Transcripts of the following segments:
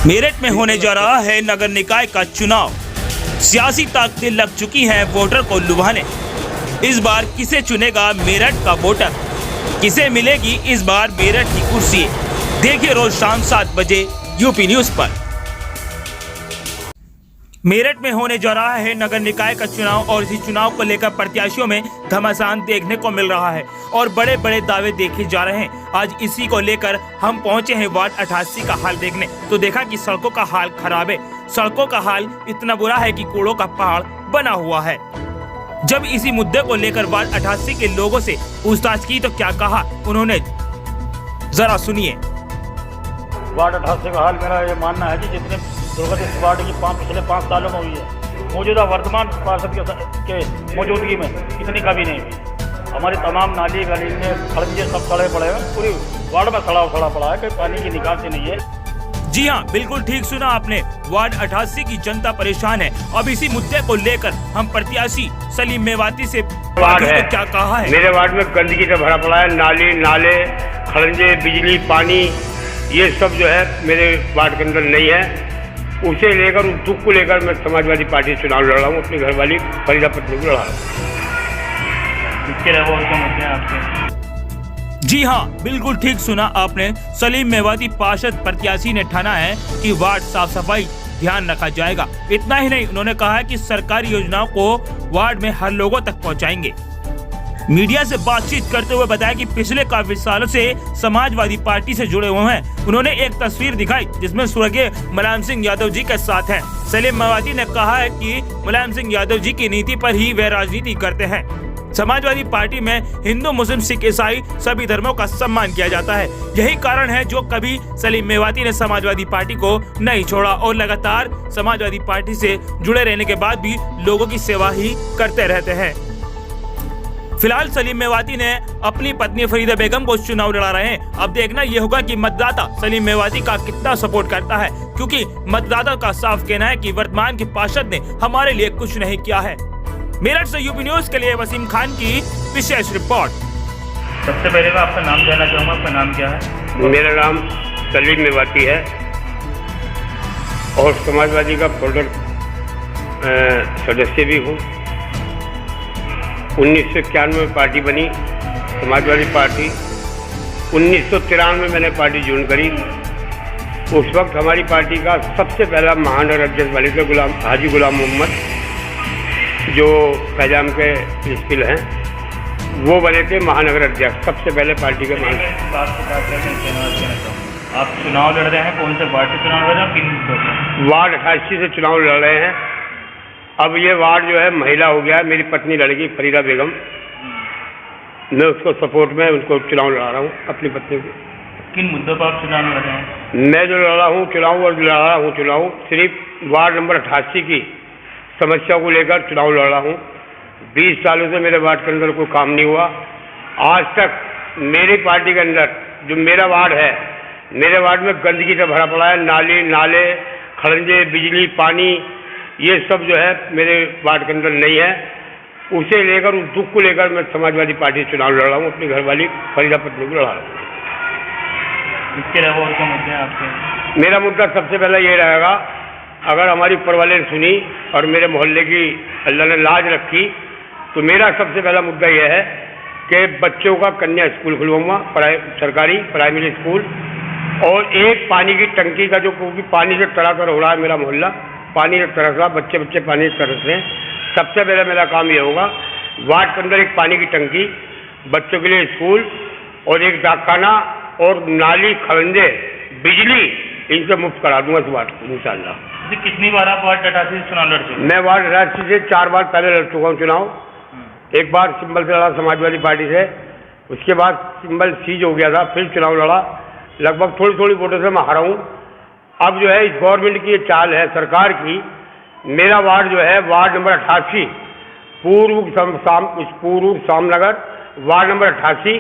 मेरठ में होने जा रहा है नगर निकाय का चुनाव। सियासी ताकतें लग चुकी हैं वोटर को लुभाने। इस बार किसे चुनेगा मेरठ का वोटर? किसे मिलेगी इस बार मेरठ की कुर्सी? देखिए रोज शाम 7 बजे यूपी न्यूज पर। मेरठ में होने जा रहा है नगर निकाय का चुनाव और इसी चुनाव को लेकर प्रत्याशियों में घमासान देखने को मिल रहा है और बड़े बड़े दावे देखे जा रहे हैं। आज इसी को लेकर हम पहुंचे हैं वार्ड 88 का हाल देखने। तो देखा कि सड़कों का हाल खराब है। सड़कों का हाल इतना बुरा है कि कूड़ों का पहाड़ बना हुआ है। जब इसी मुद्दे को लेकर वार्ड 88 के लोगों से पूछताछ की तो क्या कहा उन्होंने, जरा सुनिए। वार्ड 88 का हाल मेरा ये मानना है कि जितने दुर्गत इस वार्ड की पिछले 5 सालों में हुई है, मौजूदा वर्तमान पार्षद के मौजूदगी में इतनी कभी नहीं हुई। हमारी तमाम नाली गली में खड़ंजे सब सड़े पड़े हैं, पूरी वार्ड में सड़ा पड़ा है, कोई पानी की निकासी नहीं है। जी हाँ, बिल्कुल ठीक सुना आपने। वार्ड 88 की जनता परेशान है। अब इसी मुद्दे को लेकर हम प्रत्याशी सलीम मेवाती से क्या कहा है। मेरे वार्ड में गंदगी से भरा पड़ा है, नाली नाले खड़ंजे बिजली पानी ये सब जो है मेरे वार्ड के अंदर नहीं है। उसे लेकर उस दुख को लेकर मैं समाजवादी पार्टी चुनाव लड़ रहा हूँ। अपनी घरवाली फरीदा पत्नी को लड़ा रहा हूँ। इसके अलावा और क्या मुद्दे हैं आपके? जी हाँ, बिल्कुल ठीक सुना आपने। सलीम मेवाती पार्षद प्रत्याशी ने ठाना है कि वार्ड साफ सफाई ध्यान रखा जाएगा। इतना ही नहीं, उन्होंने कहा है कि सरकारी योजनाओं को वार्ड में हर लोगों तक पहुँचाएंगे। मीडिया से बातचीत करते हुए बताया कि पिछले काफी सालों से समाजवादी पार्टी से जुड़े हुए हैं। उन्होंने एक तस्वीर दिखाई जिसमें स्वर्गीय मुलायम सिंह यादव जी के साथ हैं। सलीम मेवाती ने कहा है कि मुलायम सिंह यादव जी की नीति पर ही वे राजनीति करते हैं। समाजवादी पार्टी में हिंदू मुस्लिम सिख ईसाई सभी धर्मों का सम्मान किया जाता है। यही कारण है जो कभी सलीम मेवाती ने समाजवादी पार्टी को नहीं छोड़ा और लगातार समाजवादी पार्टी से जुड़े रहने के बाद भी लोगों की सेवा ही करते रहते हैं। फिलहाल सलीम मेवाती ने अपनी पत्नी फरीदा बेगम को चुनाव लड़ा रहे हैं। अब देखना यह होगा कि मतदाता सलीम मेवाती का कितना सपोर्ट करता है, क्योंकि मतदाता का साफ कहना है कि वर्तमान के पार्षद ने हमारे लिए कुछ नहीं किया है। मेरठ से यूपी न्यूज के लिए वसीम खान की विशेष रिपोर्ट। सबसे पहले मैं आपका नाम जानना चाहूँगा, आपका नाम क्या है? मेरा नाम सलीम मेवाती है और समाजवादी का फोल्डर सदस्य भी हूँ। 1991 में पार्टी बनी समाजवादी पार्टी। 1993 में मैंने पार्टी ज्वाइन करी। उस वक्त हमारी पार्टी का सबसे पहला महानगर अध्यक्ष बने थे हाजी गुलाम मोहम्मद, जो पैजाम के प्रिंसिपल हैं, वो बने थे महानगर अध्यक्ष सबसे पहले पार्टी के आप चुनाव लड़ रहे हैं, कौन से वार्ड से चुनाव लड़ रहे हैं? किन वार्ड 88 से चुनाव लड़ रहे हैं। अब ये वार्ड जो है महिला हो गया है। मेरी पत्नी लड़की फरीदा बेगम, मैं उसको सपोर्ट में उनको चुनाव लड़ा रहा हूँ अपनी पत्नी को। किन मुद्दों पर आप चुनाव लड़ रहे हैं? मैं जो लड़ा हूँ चुनाव सिर्फ वार्ड नंबर 88 की समस्या को लेकर चुनाव लड़ रहा हूँ। 20 सालों से मेरे वार्ड के अंदर कोई काम नहीं हुआ। आज तक मेरी पार्टी के अंदर जो मेरा वार्ड है, मेरे वार्ड में गंदगी से भरा पड़ा है, नाली नाले खड़ंजे बिजली पानी ये सब जो है मेरे वार्ड के अंदर नहीं है। उसे लेकर उस दुख को लेकर मैं समाजवादी पार्टी चुनाव लड़ रहा हूँ। अपनी घरवाली फरीदा पत्नी को लड़ा रहा हूँ। इसके अलावा और क्या मुद्दे हैं आपके? मेरा मुद्दा सबसे पहला ये रहेगा, अगर हमारी ऊपर वाले ने सुनी और मेरे मोहल्ले की अल्लाह ने लाज रखी, तो मेरा सबसे पहला मुद्दा यह है कि बच्चों का कन्या स्कूल खुलवाऊंगा, सरकारी प्राइमरी स्कूल, और एक पानी की टंकी का, जो पानी से तरह हो रहा है मेरा मोहल्ला, पानी से तरस रहा, बच्चे पानी से तरस रहे हैं। सबसे पहले मेरा काम ये होगा, वार्ड के अंदर एक पानी की टंकी, बच्चों के लिए स्कूल और एक डाकखाना और नाली खड़ंजे बिजली इनसे मुफ्त करा दूंगा इस वार्ड को इंशाल्लाह। कितनी बार आप वार्ड 88 से चुनाव लड़ चुके हैं? मैं वार्ड 88 से 4 बार पहले लड़ चुका हूँ चुनाव। एक बार सिंबल से लड़ा समाजवादी पार्टी से, उसके बाद सिंबल सीज हो गया था, फिर चुनाव लड़ा। लगभग थोड़ी वोटों से मैं हारा हूँ। अब जो है इस गवर्नमेंट की ये चाल है सरकार की, मेरा वार्ड जो है वार्ड नंबर 88 पूर्व सामनगर वार्ड नंबर 88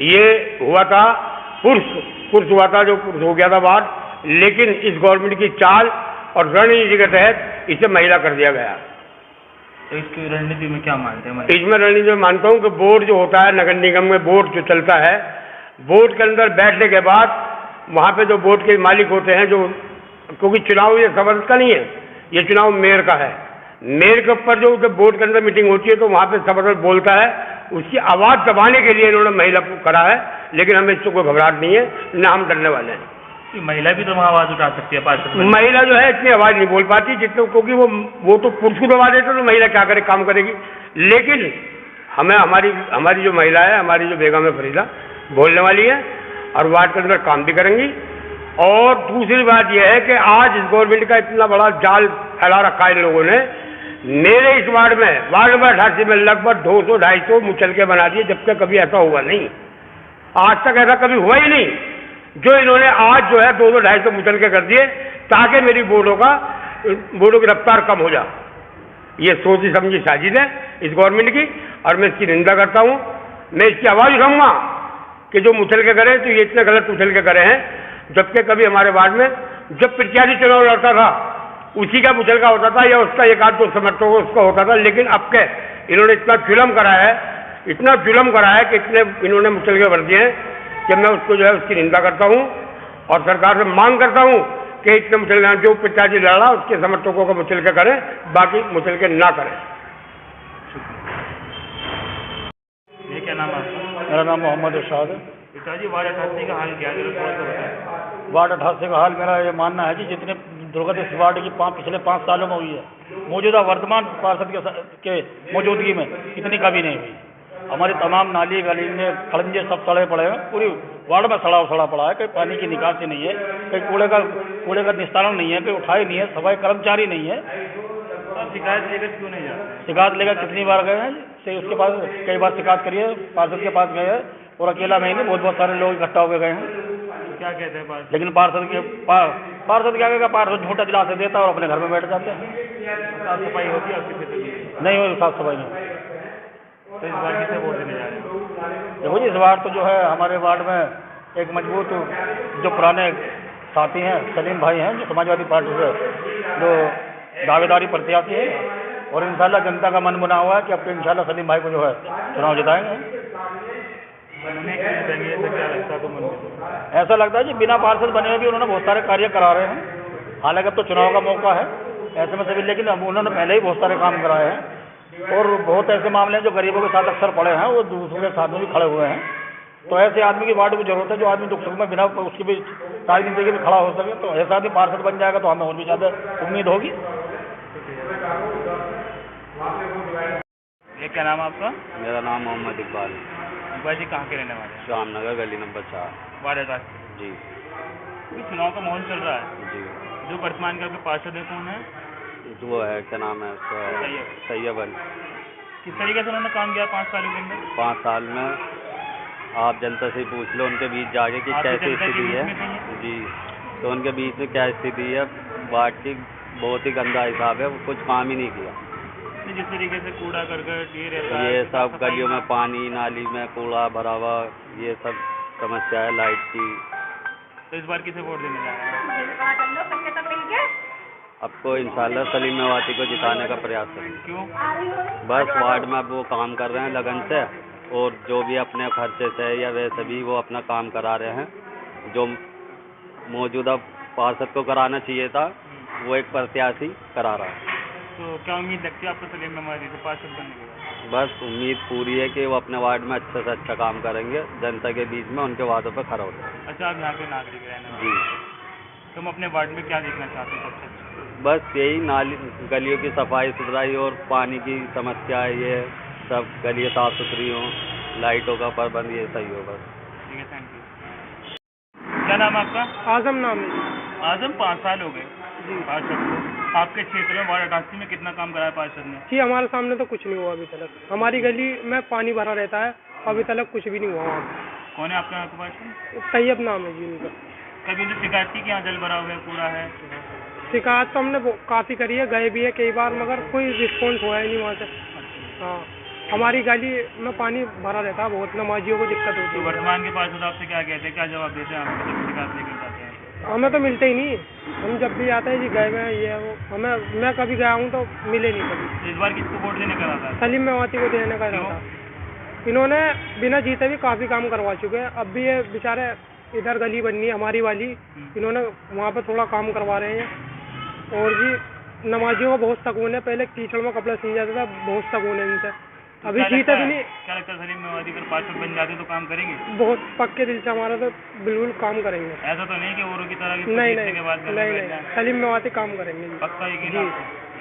ये हुआ था पुरुष हुआ था, जो पुरुष हो गया था वार्ड, लेकिन इस गवर्नमेंट की चाल और रणनीति के तहत इसे महिला कर दिया गया। तो इसकी रणनीति में क्या मानते हैं? इसमें रणनीति में मानता हूँ कि बोर्ड जो होता है, नगर निगम में बोर्ड जो चलता है, बोर्ड के अंदर बैठने के बाद वहाँ पे जो बोर्ड के मालिक होते हैं, जो क्योंकि चुनाव ये सभासद का नहीं है, ये चुनाव मेयर का है। मेयर के ऊपर जो बोर्ड के अंदर मीटिंग होती है तो वहाँ पे सभासद बोलता है, उसकी आवाज़ दबाने के लिए इन्होंने महिला को करा है, लेकिन हमें इससे कोई घबराहट नहीं है, न हम डरने वाले हैं। महिला भी तो वहाँ आवाज उठा सकती है पार्षद में। महिला जो है इतनी आवाज़ नहीं बोल पाती जितने, क्योंकि वो तो पुरुष को दबा देते तो महिला क्या करे, काम करेगी। लेकिन हमें हमारी जो महिला है, हमारी जो बेगम है फरीदा, बोलने वाली है और वार्ड के अंदर काम भी करेंगी। और दूसरी बात यह है कि आज इस गवर्नमेंट का इतना बड़ा जाल फैला रखा है इन लोगों ने। मेरे इस वार्ड नंबर 88 में लगभग 200-250 मुचलके बना दिए, जबकि कभी ऐसा हुआ नहीं, आज तक ऐसा कभी हुआ ही नहीं। जो इन्होंने आज जो है 200-250 मुचलके कर दिए ताकि मेरी बोर्डों की रफ्तार कम हो जाए। ये सोची समझी साजिश है इस गवर्नमेंट की और मैं इसकी निंदा करता हूँ। मैं इसकी आवाज़ उठाऊंगा कि जो मुचलके करे तो ये इतने गलत मुचलके करे हैं, जबकि कभी हमारे वार्ड में जब प्रत्याशी चुनाव लड़ता था उसी का मुचलका होता था या उसका एक आध दो समर्थकों को उसका होता था। लेकिन अब के इन्होंने इतना जुल्म करा है कि इतने इन्होंने मुचलके भर दिए हैं कि मैं उसको जो है उसकी निंदा करता हूँ और सरकार से मांग करता हूँ कि इतने मुचलके जो प्रत्याशी लड़ा उसके समर्थकों को मुचलके करें, बाकी मुचलके ना करें। ये क्या नाम है आपका? मेरा नाम मोहम्मद इरशाद है। पिताजी वार्ड 88 का हाल क्या है, जरा थोड़ा सा बताएं। वार्ड 88 का हाल मेरा ये मानना है कि जितने दुर्गति इस वार्ड की पिछले 5 सालों में हुई है, मौजूदा वर्तमान पार्षद के मौजूदगी में इतनी कभी नहीं हुई। हमारी तमाम नाली गली में खड़ंजे सब सड़े पड़े हैं, पूरी वार्ड में सड़ा पड़ा है। कहीं पानी की निकासी नहीं है, कहीं कूड़े का निस्तारण नहीं है, कहीं उठाई नहीं है, सफाई कर्मचारी नहीं है। शिकायत लेकर क्यों नहीं जाते? शिकायत लेकर कितनी बार गए हैं, से उसके पास कई बार शिकायत करिए, पार्षद के पास गए हैं और अकेला मैं नहीं, बहुत सारे लोग इकट्ठा होकर गए हैं। क्या कहते हैं पार्षद? लेकिन पार्षद क्या कहेगा, पार्षद झूठा दिलासे देता है और अपने घर में बैठ जाते हैं। साफ सफाई होती है आपकी क्षेत्र में? नहीं हो साफ सफाई नहीं। तो इस बार किसे वोट देने जा रहे हैं? देखो जी, इस बार तो जो है हमारे वार्ड में एक मजबूत जो पुराने साथी हैं, सलीम भाई हैं, जो समाजवादी पार्टी से जो दावेदारी प्रत्याशी है, और इंशाल्लाह जनता का मन बना हुआ है कि अब तो इंशाल्लाह सलीम भाई को जो है चुनाव जिताएंगे। ऐसा लगता है कि बिना पार्षद बने हुए भी उन्होंने बहुत सारे कार्य करा रहे हैं। हालांकि अब तो चुनाव का मौका है ऐसे में सभी, लेकिन अब उन्होंने पहले ही बहुत सारे काम कराए हैं और बहुत ऐसे मामले हैं जो गरीबों के साथ अक्सर पड़े हैं, वो दूसरों के साथ में भी खड़े हुए हैं। तो ऐसे आदमी की वार्ड को जरूरत है जो आदमी दुख सुख में बिना उसकी भी सारी जिंदगी में खड़ा हो सके। तो ऐसा आदमी पार्षद बन जाएगा तो हमें और भी ज़्यादा उम्मीद होगी। ये क्या नाम है आपका? मेरा नाम मोहम्मद इकबाल है। इकबाल जी कहाँ के रहने वाले हैं? श्यामनगर गली नंबर 4। वार्ड 88। जी अभी चुनाव का माहौल चल रहा है, जी। जो वर्तमान के आपके पार्षद है कौन है? तो वो है, क्या नाम है उसका, सैयद अली। किस तरीके से उन्होंने काम किया 5 सालों के अंदर? 5 साल में आप जनता से पूछ लो उनके बीच जाके कि आपकी कैसी जनता के स्थिति बीच है। में कहीं है? जी, तो उनके बीच में क्या स्थिति है, वार्ड की बहुत ही गंदा हिसाब है, वो कुछ काम ही नहीं किया। जिस तरीके से कूड़ा करकट ये रहता है, ये सब गलियों में पानी, नाली में कूड़ा भरा हुआ, ये सब समस्या है लाइट की। तो इस बार किसे वोट देने जा रहे हैं? आपको इंशाल्लाह सलीम मेवाती को जिताने का प्रयास करेंगे। क्यों? बस वार्ड में अब वो काम कर रहे हैं लगन से, और जो भी अपने खर्चे से या वैसे भी वो अपना काम करा रहे हैं। जो मौजूदा पार्षद को कराना चाहिए था वो एक प्रत्याशी करा रहा है। तो क्या उम्मीद लगती है आपको सलीम मेवाती से पार्षद बनने के बाद? बस उम्मीद पूरी है कि वो अपने वार्ड में अच्छे से अच्छा काम करेंगे, जनता के बीच में उनके वादों पर खरा उतरेंगे। अच्छा, आप यहाँ के नागरिक रहने वाले जी। तुम अपने वार्ड में क्या देखना चाहते हो सबसे? बस यही नाली गलियों की सफाई सुथराई और पानी की समस्या, ये सब गलियाँ साफ़ सुथरी हों, लाइटों का प्रबंध ये सही हो बस। ठीक है, थैंक यू। क्या नाम है आपका? आजम नाम है आजम, 5 साल हो गए जी। पार्षद को। आपके क्षेत्र में वार्ड 88 में कितना काम कराया पार्षद ने? जी, हमारे सामने तो कुछ नहीं हुआ अभी तक। हमारी गली में पानी भरा रहता है, अभी तक कुछ भी नहीं हुआ वहाँ पे। कौन है आपका यहाँ का पार्षद? तैयब नाम है जी उनका। कभी उन्हें शिकायत की कि यहाँ जल भरा हुआ है, कूड़ा है? शिकायत तो हमने काफ़ी करी है, गए भी है कई बार, मगर कोई रिस्पॉन्स हुआ ही नहीं वहाँ से। हाँ, हमारी गली में पानी भरा रहता है बहुत, नमाजियों को दिक्कत होती तो है। वर्तमान के पार्षद आपसे क्या कहते हैं, क्या जवाब देते हैं आपको जब शिकायत लेकर जाते हैं? हमें तो मिलते ही नहीं। हम जब भी आते हैं जी गए में ये वो, मैं कभी गया हूँ तो मिले नहीं कभी। इस बार किसको वोट देने का रहा था? सलीम मेवाती को देने का क्यों? था। इन्होंने बिना जीते भी काफ़ी काम करवा चुके हैं। अब भी ये बेचारे इधर गली बननी है हमारी वाली, इन्होंने वहाँ पे थोड़ा काम करवा रहे हैं। और जी नमाजियों का बहुत सकून है, पहले कीचड़ में कपड़ा सीन जाता था, बहुत सकून है इनसे। अभी जीते भी नहीं। क्या लगता है सलीम मेवाती अगर पार्षद बन जाते तो काम करेंगे? बहुत पक्के दिल से हमारा तो बिल्कुल काम करेंगे। ऐसा तो नहीं कि औरों की तरह नहीं नहीं, सलीम मेवाती काम करेंगे जी। पक्का यकीन जी। आपको?